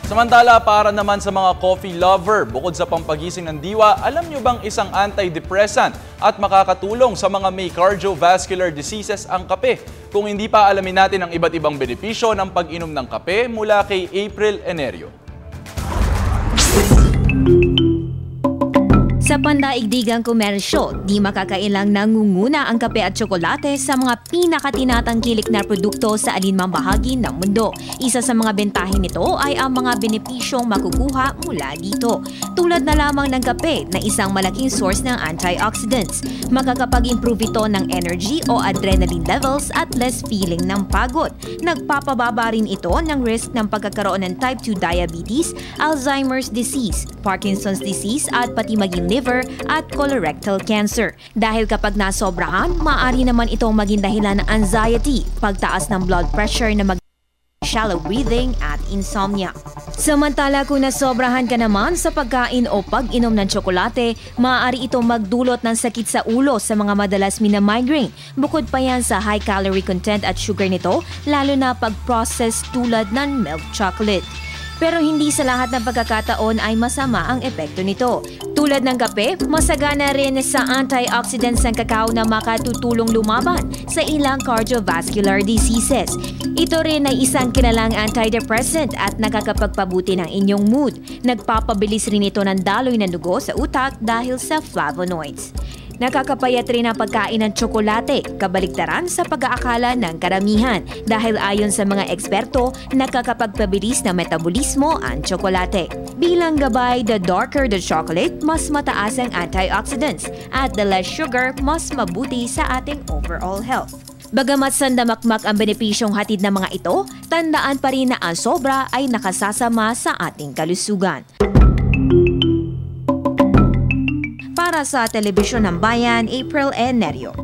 Samantala, para naman sa mga coffee lover, bukod sa pampagising ng diwa, alam nyo bang isang antidepressant at makakatulong sa mga may cardiovascular diseases ang kape? Kung hindi pa alamin natin ang iba't ibang benepisyo ng pag-inom ng kape mula kay April Enerio. Sa pandaigdigang komersyo, di makakailang nangunguna ang kape at tsokolate sa mga pinakatinatangkilik na produkto sa alinmang bahagi ng mundo. Isa sa mga bentahin nito ay ang mga benepisyong makukuha mula dito. Tulad na lamang ng kape na isang malaking source ng antioxidants. Makakapag-improve ito ng energy o adrenaline levels at less feeling ng pagod. Nagpapababa rin ito ng risk ng pagkakaroon ng type 2 diabetes, Alzheimer's disease, Parkinson's disease at pati maging liver at colorectal cancer. Dahil kapag nasobrahan, maaari naman itong maging dahilan ng anxiety, pagtaas ng blood pressure na shallow breathing at insomnia. Samantala kung nasobrahan ka naman sa pagkain o pag-inom ng tsokolate, maaari itong magdulot ng sakit sa ulo sa mga madalas mina-migraine. Bukod pa yan sa high calorie content at sugar nito, lalo na pag-process tulad ng milk chocolate. Pero hindi sa lahat ng pagkakataon ay masama ang epekto nito. Tulad ng kape, masagana rin sa antioxidants ng kakao na makatutulong lumaban sa ilang cardiovascular diseases. Ito rin ay isang kilalang antidepressant at nakakapagpabuti ng inyong mood. Nagpapabilis rin ito ng daloy ng dugo sa utak dahil sa flavonoids. Nakakapayat rin ang pagkain ng tsokolate, kabaligtaran sa pag-aakala ng karamihan dahil ayon sa mga eksperto, nakakapagpabilis ng metabolismo ang tsokolate. Bilang gabay, the darker the chocolate, mas mataas ang antioxidants at the less sugar, mas mabuti sa ating overall health. Bagamat sandamakmak ang benepisyong hatid ng mga ito, tandaan pa rin na ang sobra ay nakasasama sa ating kalusugan. Para sa Telebisyon ng Bayan, April Enerio.